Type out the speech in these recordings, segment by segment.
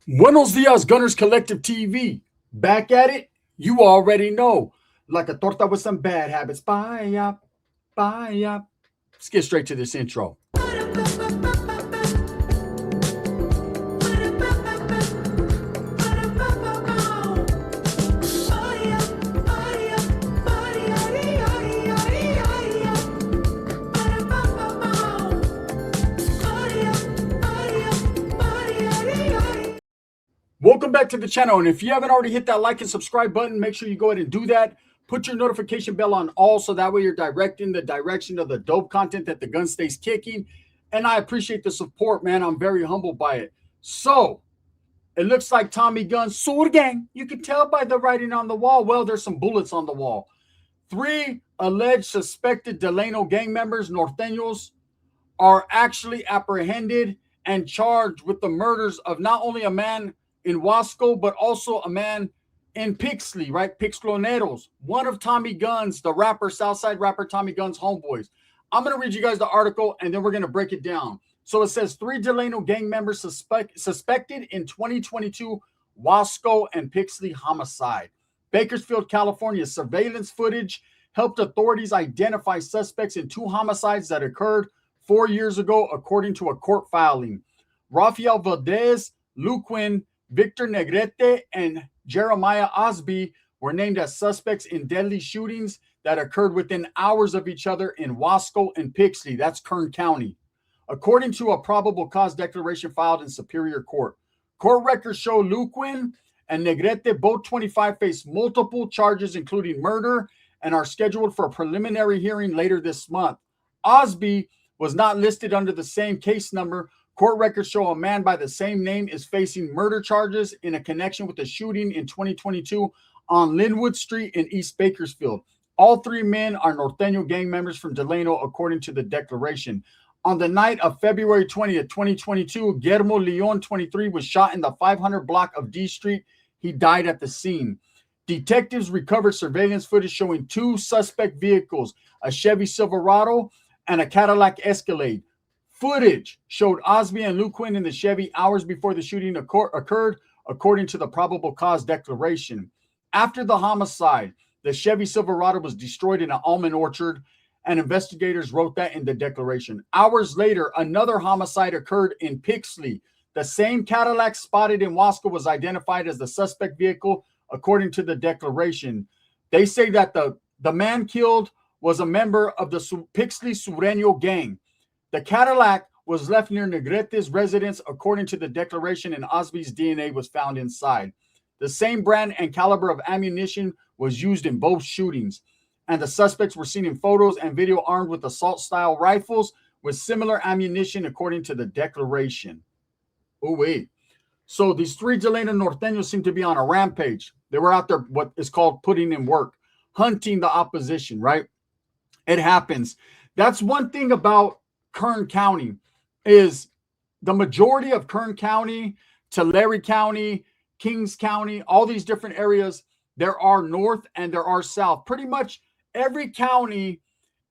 Buenos dias, Gunners Collective TV. Back at it? You already know. Like a torta with some bad habits. Bye up, bye up. Let's get straight to this intro. Welcome back to the channel, and if you haven't already hit that like and subscribe button, make sure you go ahead and do that. Put your notification bell on all so that way you're directing the direction of the dope content that the gun stays kicking. And I appreciate the support, man. I'm very humbled by it. So it looks like Tommy Gunz, Sur Gang. You can tell by the writing on the wall. Well, there's some bullets on the wall. 3 alleged suspected Delano gang members, Nortenos, are actually apprehended and charged with the murders of not only a man in Wasco, but also a man in Pixley, right? Pixloneros, one of Tommy Gunz, the rapper, Southside rapper Tommy Gunz' homeboys. I'm going to read you guys the article, and then we're going to break it down. So it says 3 Delano gang members suspected in 2022 Wasco and Pixley homicide. Bakersfield, California, surveillance footage helped authorities identify suspects in 2 homicides that occurred 4 years ago, according to a court filing. Rafael Valdez, Luquin, Victor Negrete, and Jeremiah Osby were named as suspects in deadly shootings that occurred within hours of each other in Wasco and Pixley. That's Kern County. According to a probable cause declaration filed in Superior Court. Court records show Luquin and Negrete, both 25, face multiple charges, including murder, and are scheduled for a preliminary hearing later this month. Osby was not listed under the same case number. Court records show a man by the same name is facing murder charges in a connection with a shooting in 2022 on Linwood Street in East Bakersfield. All 3 men are Norteno gang members from Delano, according to the declaration. On the night of February 20th, 2022, Guillermo Leon, 23, was shot in the 500 block of D Street. He died at the scene. Detectives recovered surveillance footage showing 2 suspect vehicles, a Chevy Silverado and a Cadillac Escalade. Footage showed Osby and Luquin in the Chevy hours before the shooting occurred, according to the probable cause declaration. After the homicide, the Chevy Silverado was destroyed in an almond orchard, and investigators wrote that in the declaration. Hours later, another homicide occurred in Pixley. The same Cadillac spotted in Wasco was identified as the suspect vehicle, according to the declaration. They say that the man killed was a member of the Pixley Sureño gang. The Cadillac was left near Negrete's residence, according to the declaration, and Osby's DNA was found inside. The same brand and caliber of ammunition was used in both shootings, and the suspects were seen in photos and video armed with assault-style rifles with similar ammunition, according to the declaration. Oh, wait. So these 3 Delano Norteños seem to be on a rampage. They were out there, what is called putting in work, hunting the opposition, right? It happens. That's one thing about Kern County is the majority of Kern County, Tulare County, Kings County, all these different areas, there are north and there are south. Pretty much every county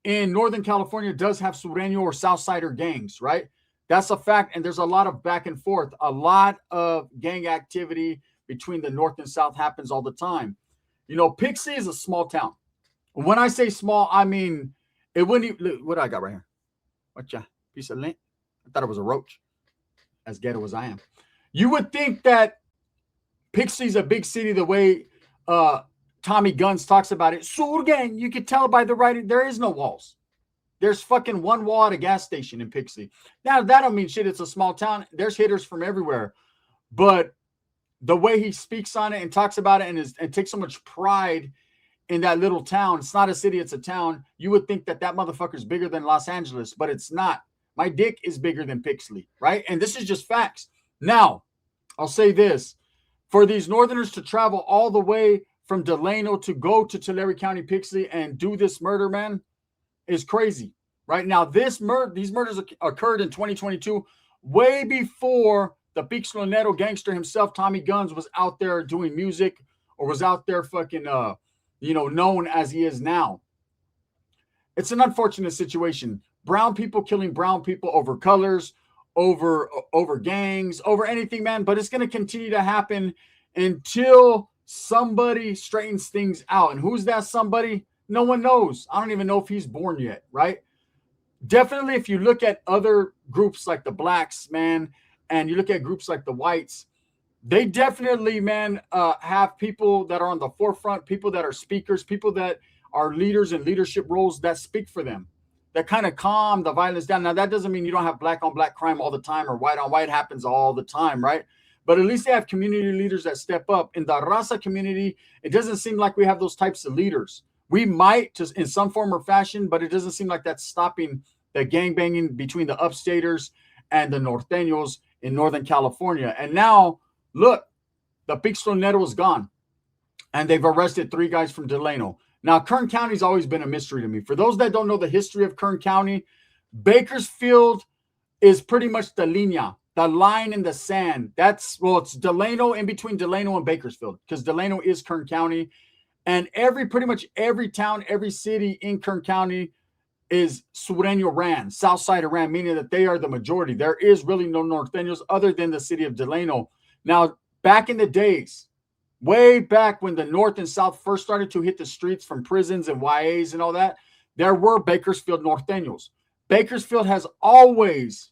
in Northern California does have Sureño or Southsider gangs, right? That's a fact, and there's a lot of back and forth. A lot of gang activity between the north and south happens all the time. You know, Pixley is a small town. When I say small, I mean, it wouldn't even, what do I got right here? What's a piece of lint? I thought it was a roach, as ghetto as I am. You would think that Pixley's a big city the way Tommy Gunz talks about it. Sur Gang, you could tell by the writing, there is no walls. There's fucking 1 wall at a gas station in Pixley. Now, that don't mean shit. It's a small town. There's hitters from everywhere. But the way he speaks on it and talks about it and takes so much pride in that little town. It's not a city, it's a town. You would think that motherfucker's bigger than Los Angeles, but it's not. My dick is bigger than Pixley, right? And this is just facts. Now, I'll say this. For these Northerners to travel all the way from Delano to go to Tulare County, Pixley, and do this murder, man, is crazy. Right now, these murders occurred in 2022, way before the Pixlonero gangster himself, Tommy Gunz, was out there doing music or was out there fucking known as he is now. It's an unfortunate situation. Brown people killing brown people over colors, over gangs, over anything, man. But it's going to continue to happen until somebody straightens things out. And who's that somebody? No one knows. I don't even know if he's born yet, right? Definitely, if you look at other groups like the blacks, man, and you look at groups like the whites, they definitely, man, have people that are on the forefront, people that are speakers, people that are leaders in leadership roles that speak for them, that kind of calm the violence down. Now, that doesn't mean you don't have black on black crime all the time or white on white happens all the time, right? But at least they have community leaders that step up. In the Raza community, it doesn't seem like we have those types of leaders. We might just in some form or fashion, but it doesn't seem like that's stopping the gangbanging between the upstaters and the Nortenos in Northern California. And now, look, the Pixley is gone, and they've arrested 3 guys from Delano. Now, Kern County's always been a mystery to me. For those that don't know the history of Kern County, Bakersfield is pretty much the linea, the line in the sand. It's Delano, in between Delano and Bakersfield, because Delano is Kern County. And pretty much every town, every city in Kern County is Sureño ran, Southsider ran, meaning that they are the majority. There is really no Nortenos other than the city of Delano. Now, back in the days, way back when the North and South first started to hit the streets from prisons and YAs and all that, there were Bakersfield Nortenos. Bakersfield has always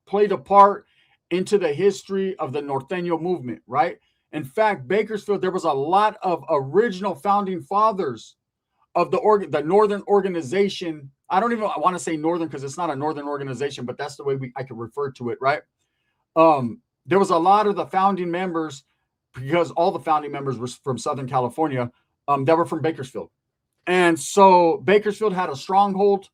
played a part into the history of the Norteno movement, right? In fact, Bakersfield, there was a lot of original founding fathers of the Northern organization. I don't even want to say Northern because it's not a Northern organization, but that's the way I could refer to it, right? There was a lot of the founding members, because all the founding members were from Southern California, that were from Bakersfield. And so Bakersfield had a stronghold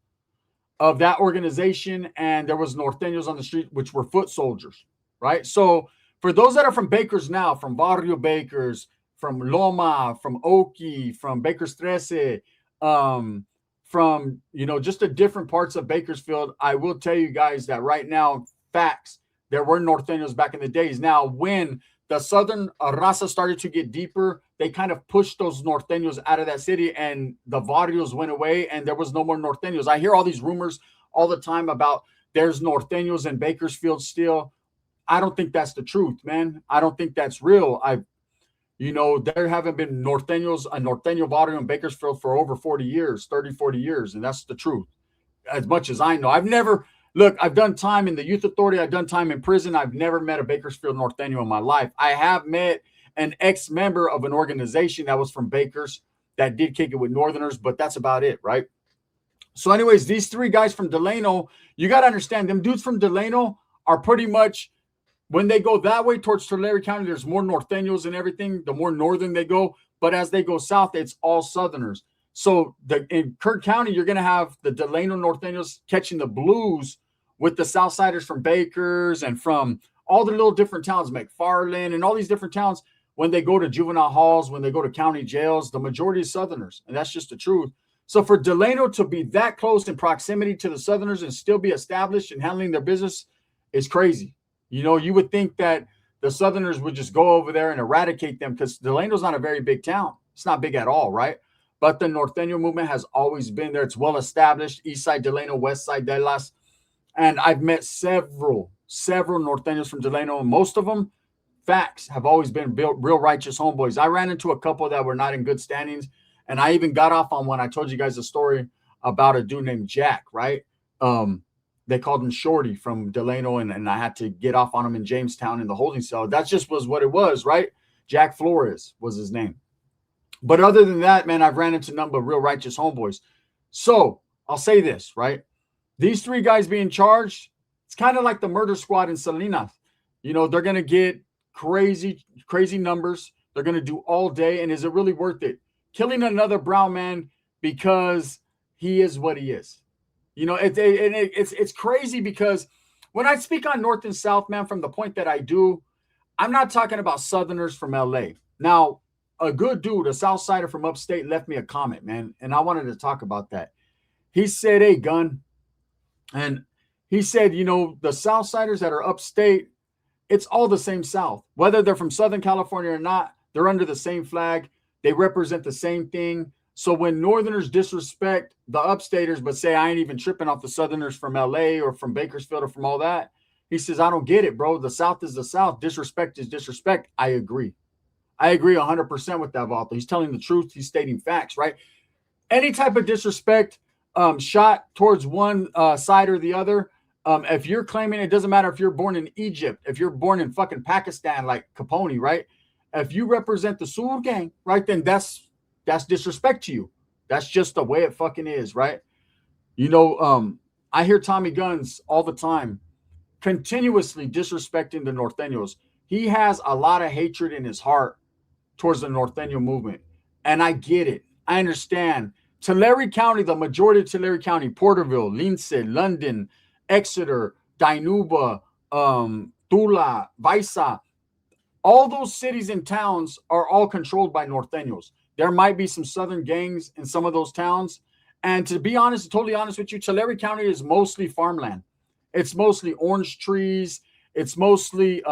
of that organization, and there was Norteños on the street, which were foot soldiers, right? So for those that are from Bakers now, from Barrio Bakers, from Loma, from Oki, from Bakers Trece, from, just the different parts of Bakersfield, I will tell you guys that right now, facts, there were Norteños back in the days. Now, when the Southern Raza started to get deeper, they kind of pushed those Norteños out of that city, and the barrios went away, and there was no more Norteños. I hear all these rumors all the time about there's Norteños in Bakersfield still. I don't think that's the truth, man. I don't think that's real. There haven't been a Norteño barrio in Bakersfield for over 40 years, 30, 40 years, and that's the truth, as much as I know. I've done time in the youth authority. I've done time in prison. I've never met a Bakersfield Norteño in my life. I have met an ex-member of an organization that was from Bakers that did kick it with Northerners, but that's about it, right? So anyways, these 3 guys from Delano, you got to understand, them dudes from Delano are pretty much, when they go that way towards Tulare County, there's more Norteños and everything, the more northern they go. But as they go south, it's all Southerners. So in Kern County, you're going to have the Delano Norteños catching the blues with the Southsiders from Bakers and from all the little different towns, McFarland and all these different towns. When they go to juvenile halls, when they go to county jails, the majority is Southerners. And that's just the truth. So for Delano to be that close in proximity to the Southerners and still be established and handling their business is crazy. You would think that the Southerners would just go over there and eradicate them, because Delano's not a very big town. It's not big at all, right? But the Norteño movement has always been there. It's well established. East side Delano, west side Dallas. And I've met several Norteños from Delano, and most of them, facts, have always been real righteous homeboys. I ran into a couple that were not in good standings, and I even got off on one. I told you guys a story about a dude named Jack, right? They called him Shorty from Delano, and I had to get off on him in Jamestown in the holding cell. That just was what it was, right? Jack Flores was his name. But other than that, man, I've ran into a number of real righteous homeboys. So I'll say this, right? These 3 guys being charged, it's kind of like the murder squad in Salinas. They're going to get crazy numbers. They're going to do all day. And is it really worth it? Killing another brown man because he is what he is. It's crazy, because when I speak on North and South, man, from the point that I do, I'm not talking about Southerners from LA. Now, a good dude, a Southsider from upstate, left me a comment, man, and I wanted to talk about that. He said, "Hey, Gun," and he said, the Southsiders that are upstate, it's all the same South. Whether they're from Southern California or not, they're under the same flag. They represent the same thing. So when Northerners disrespect the upstaters, but say I ain't even tripping off the Southerners from LA or from Bakersfield or from all that, he says, I don't get it, bro. The South is the South. Disrespect is disrespect. I agree. I agree 100% with that, Valto. He's telling the truth. He's stating facts, right? Any type of disrespect shot towards one side or the other, if you're claiming, it doesn't matter if you're born in Egypt, if you're born in fucking Pakistan like Capone, right? If you represent the Sur gang, right, then that's disrespect to you. That's just the way it fucking is, right? You know, I hear Tommy Gunz all the time continuously disrespecting the Nortenos. He has a lot of hatred in his heart towards the Norteno movement. And I get it. I understand. Tulare County, the majority of Tulare County, Porterville, Lince, London, Exeter, Dinuba, Tula, Vaisa, all those cities and towns are all controlled by Nortenos. There might be some southern gangs in some of those towns. And to be honest, totally honest with you, Tulare County is mostly farmland. It's mostly orange trees. It's mostly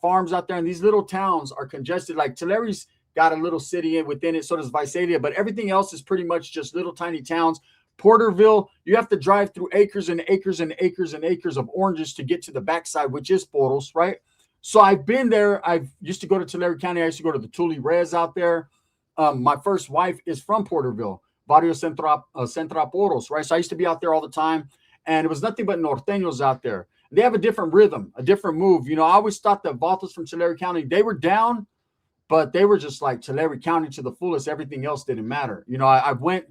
farms out there. And these little towns are congested. Like Tulare's got a little city within it. So does Visalia. But everything else is pretty much just little tiny towns. Porterville, you have to drive through acres and acres and acres and acres of oranges to get to the backside, which is Poros, right? So I've been there. I used to go to Tulare County. I used to go to the Tule Res out there. My first wife is from Porterville, Barrio Centra Poros, right? So I used to be out there all the time. And it was nothing but Norteños out there. They have a different rhythm, a different move. You know, I always thought that Valtos from Tulare County, they were down, but they were just like Tulare County to the fullest. Everything else didn't matter. You know, I went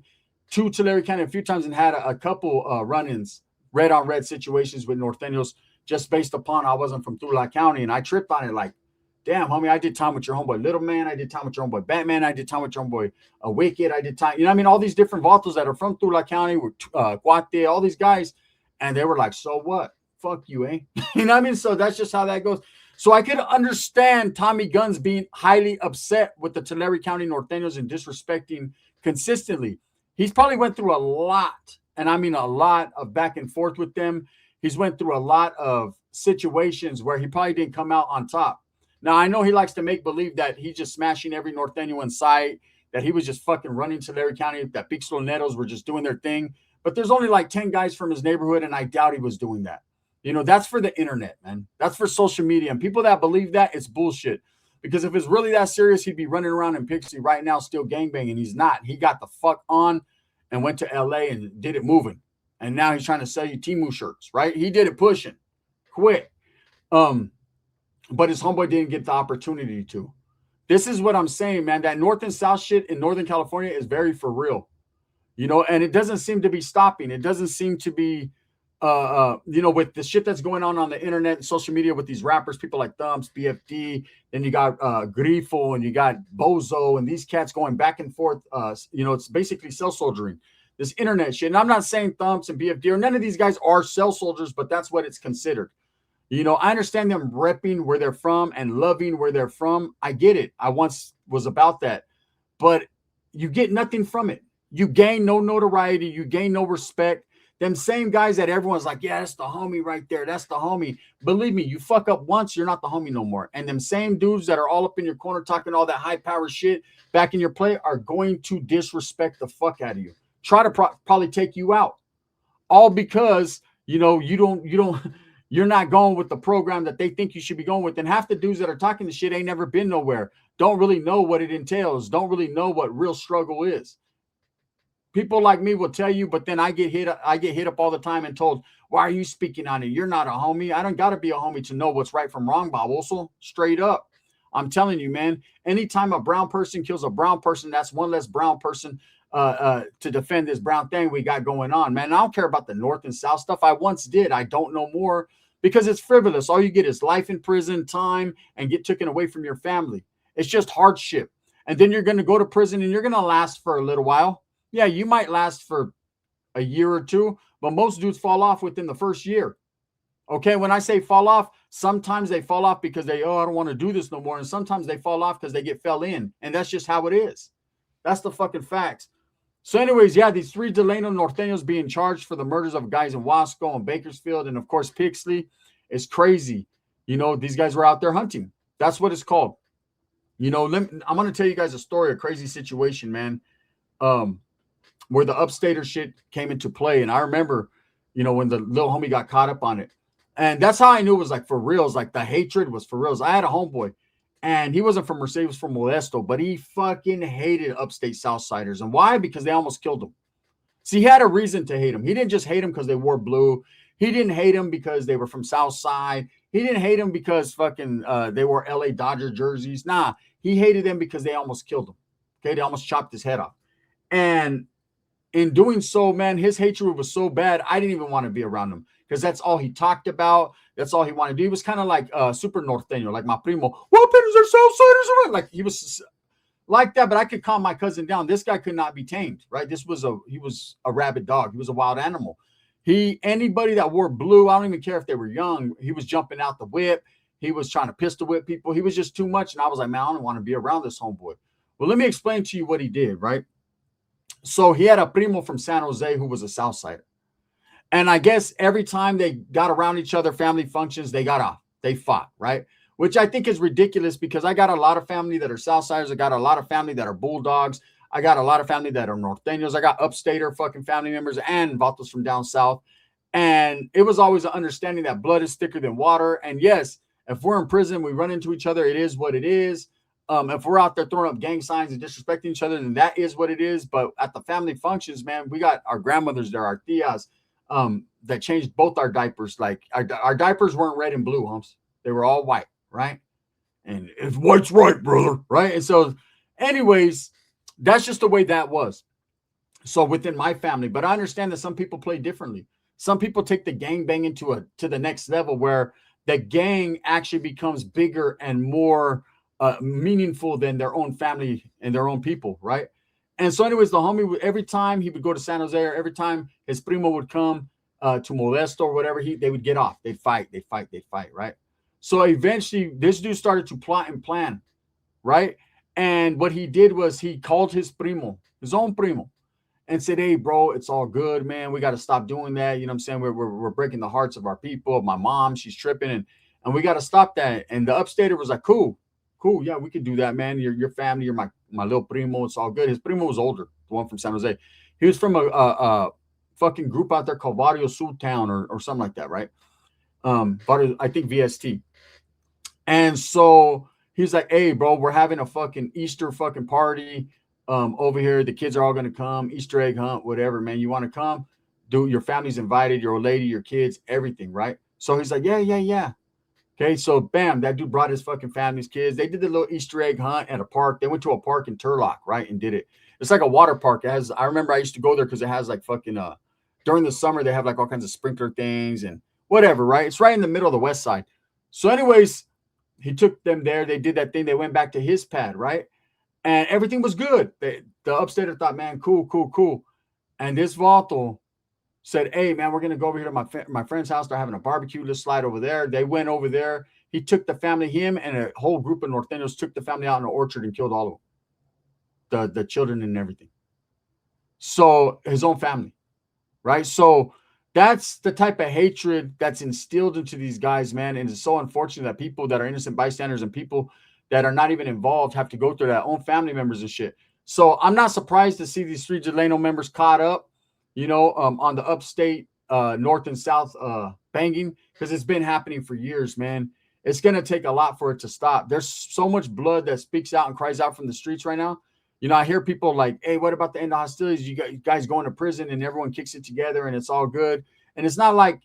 to Tulare County a few times and had a couple run-ins, red-on-red situations with Norteños just based upon I wasn't from Tula County. And I tripped on it like, damn, homie, I did time with your homeboy Little Man. I did time with your homeboy Batman. I did time with your homeboy Wicked. I did time, you know what I mean? All these different Valtos that are from Tula County, with Guate, all these guys. And they were like, so what? Fuck you, eh? You know what I mean? So that's just how that goes. So I could understand Tommy Gunz being highly upset with the Tulare County Norteños and disrespecting consistently. He's probably went through a lot, and I mean a lot of back and forth with them. He's went through a lot of situations where he probably didn't come out on top. Now, I know he likes to make believe that he's just smashing every Norteño in sight, that he was just fucking running Tulare County, that Pixley were just doing their thing. But there's only like 10 guys from his neighborhood, and I doubt he was doing that. You know, that's for the internet, man. That's for social media. And people that believe that, it's bullshit. Because if it's really that serious, he'd be running around in Pixley right now still gangbanging. He's not. He got the fuck on and went to LA and did it moving. And now he's trying to sell you Temu shirts, right? He did it pushing. Quit. But his homeboy didn't get the opportunity to. This is what I'm saying, man. That North and South shit in Northern California is very for real. You know, and it doesn't seem to be stopping. It doesn't seem to be, you know, with the shit that's going on the internet and social media with these rappers, people like Thumps, BFD, then you got Grifo and you got Bozo and these cats going back and forth. You know, it's basically cell soldiering, this internet shit. And I'm not saying Thumps and BFD or none of these guys are cell soldiers, but that's what it's considered. You know, I understand them repping where they're from and loving where they're from. I get it. I once was about that. But you get nothing from it. You gain no notoriety. You gain no respect. Them same guys that everyone's like, yeah, that's the homie right there. That's the homie. Believe me, you fuck up once, you're not the homie no more. And them same dudes that are all up in your corner talking all that high power shit back in your play are going to disrespect the fuck out of you. Try to probably take you out. All because, you know, you're not going with the program that they think you should be going with. And half the dudes that are talking the shit ain't never been nowhere. Don't really know what it entails. Don't really know what real struggle is. People like me will tell you, but then I get hit up all the time and told, why are you speaking on it? You're not a homie. I don't got to be a homie to know what's right from wrong, Bob Olson. Straight up. I'm telling you, man, anytime a brown person kills a brown person, that's one less brown person to defend this brown thing we got going on, man. I don't care about the North and South stuff. I once did. I don't know more because it's frivolous. All you get is life in prison, time, and get taken away from your family. It's just hardship. And then you're going to go to prison and you're going to last for a little while. Yeah, you might last for a year or two, but most dudes fall off within the first year. Okay, when I say fall off, sometimes they fall off because I don't want to do this no more. And sometimes they fall off because they fell in. And that's just how it is. That's the fucking facts. So anyways, yeah, these 3 Delano Nortenos being charged for the murders of guys in Wasco and Bakersfield and, of course, Pixley is crazy. You know, these guys were out there hunting. That's what it's called. You know, I'm going to tell you guys a story, a crazy situation, man. um, where the upstater shit came into play. And I remember, when the little homie got caught up on it. And that's how I knew it was like for reals. Like the hatred was for reals. I had a homeboy and he wasn't from Mercedes, he was from Modesto, but he fucking hated upstate Southsiders. And why? Because they almost killed him. See, he had a reason to hate him. He didn't just hate him because they wore blue. He didn't hate him because they were from Southside. He didn't hate him because fucking they wore LA Dodger jerseys. Nah, he hated them because they almost killed him. Okay, they almost chopped his head off. And in doing so, man, his hatred was so bad, I didn't even want to be around him because that's all he talked about. That's all he wanted to do. He was kind of like super Norteno, like my primo. Weapons are Southsiders. Like he was like that, but I could calm my cousin down. This guy could not be tamed, right? He was a rabid dog. He was a wild animal. Anybody that wore blue, I don't even care if they were young, he was jumping out the whip. He was trying to pistol whip people. He was just too much. And I was like, man, I don't want to be around this homeboy. Well, let me explain to you what he did, right? So he had a primo from San Jose who was a Southsider. And I guess every time they got around each other, family functions, they got off. They fought, right? Which I think is ridiculous because I got a lot of family that are Southsiders. I got a lot of family that are Bulldogs. I got a lot of family that are Nortenos. I got upstater fucking family members and vatos from down south. And it was always an understanding that blood is thicker than water. And yes, if we're in prison, we run into each other. It is what it is. If we're out there throwing up gang signs and disrespecting each other, then that is what it is. But at the family functions, man, we got our grandmothers there, our tias, that changed both our diapers. Like our diapers weren't red and blue, humps. They were all white, right? And if white's right, brother, right? And so, anyways, that's just the way that was. So within my family, but I understand that some people play differently. Some people take the gang bang to the next level where the gang actually becomes bigger and more meaningful than their own family and their own people, right? And so, anyways, the homie, every time he would go to San Jose or every time his primo would come to Modesto or whatever, they would get off. They'd fight, right? So eventually, this dude started to plot and plan, right? And what he did was he called his primo, his own primo, and said, hey, bro, it's all good, man. We got to stop doing that. You know what I'm saying? We're breaking the hearts of our people. My mom, she's tripping, and we got to stop that. And the upstater was like, cool. Yeah, we could do that, man. Your family, you're my little primo. It's all good. His primo was older, the one from San Jose. He was from a fucking group out there called Barrio Sur Town or something like that, right? I think VST. And so he's like, hey, bro, we're having a fucking Easter fucking party over here. The kids are all going to come, Easter egg hunt, whatever, man. You want to come? Your family's invited, your old lady, your kids, everything, right? So he's like, yeah. Okay, so bam, that dude brought his fucking family's kids. They did the little Easter egg hunt at a park. They went to a park in Turlock, right, and did it. It's like a water park. I remember I used to go there because it has like fucking during the summer they have like all kinds of sprinkler things and whatever, right? It's right in the middle of the west side. So anyways, he took them there. They did that thing. They went back to his pad, right? And everything was good. The upstater thought, man, cool. And this vato said, hey, man, we're going to go over here to my friend's house. They're having a barbecue. Let's slide over there. They went over there. He took the family, him and a whole group of Nortenos took the family out in the orchard and killed all of them, the children and everything. So his own family, right? So that's the type of hatred that's instilled into these guys, man. And it's so unfortunate that people that are innocent bystanders and people that are not even involved have to go through that, own family members and shit. So I'm not surprised to see these 3 Delano members caught up, on the upstate north and south banging, because it's been happening for years, man. It's going to take a lot for it to stop. There's so much blood that speaks out and cries out from the streets right now. I hear people like, hey, what about the end of hostilities? You guys going to prison and everyone kicks it together and it's all good. And it's not like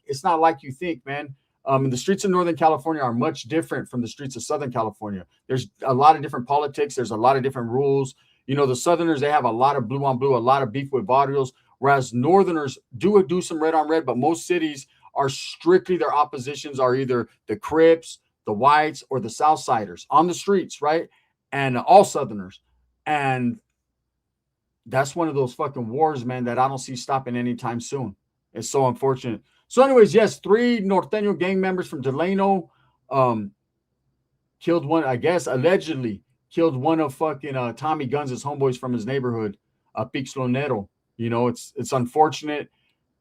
you think, man. The streets of Northern California are much different from the streets of Southern California. There's a lot of different politics. There's a lot of different rules. The Southerners, they have a lot of blue on blue, a lot of beef with barrios, whereas Northerners do some red on red, but most cities are strictly, their oppositions are either the Crips, the Whites, or the Southsiders on the streets, right? And all Southerners. And that's one of those fucking wars, man, that I don't see stopping anytime soon. It's so unfortunate. So anyways, yes, 3 Norteno gang members from Delano killed one, I guess, allegedly killed one of fucking Tommy Gunz's homeboys from his neighborhood, Pixley. It's unfortunate,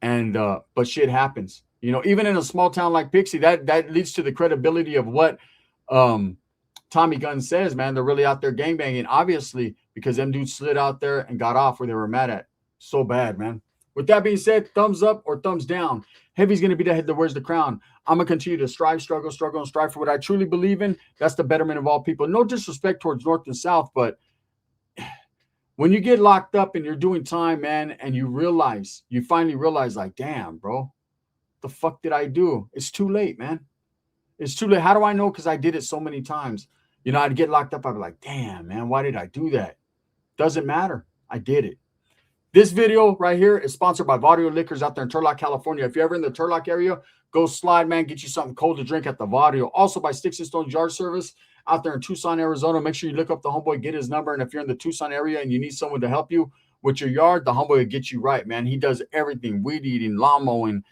and but shit happens. Even in a small town like Pixley, that leads to the credibility of what Tommy Gunz says, man. They're really out there gangbanging, obviously, because them dudes slid out there and got off where they were mad at. So bad, man. With that being said, thumbs up or thumbs down. Heavy's going to be the head that wears the crown. I'm going to continue to strive, struggle, and strive for what I truly believe in. That's the betterment of all people. No disrespect towards North and South, but when you get locked up and you're doing time, man, and you finally realize, like, damn, bro, the fuck did I do? It's too late, man. It's too late. How do I know? Because I did it so many times. You know, I'd get locked up. I'd be like, damn, man, why did I do that? Doesn't matter. I did it. This video right here is sponsored by Vadio Liquors out there in Turlock, California. If you're ever in the Turlock area, go slide, man. Get you something cold to drink at the Vadio. Also by Sticks and Stones Yard Service out there in Tucson, Arizona. Make sure you look up the homeboy, get his number. And if you're in the Tucson area and you need someone to help you with your yard, the homeboy will get you right, man. He does everything. Weed eating, lawn mowing,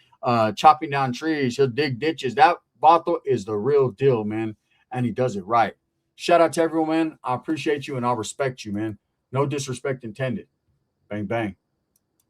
chopping down trees. He'll dig ditches. That Vato is the real deal, man. And he does it right. Shout out to everyone, man. I appreciate you and I'll respect you, man. No disrespect intended. Bang, bang.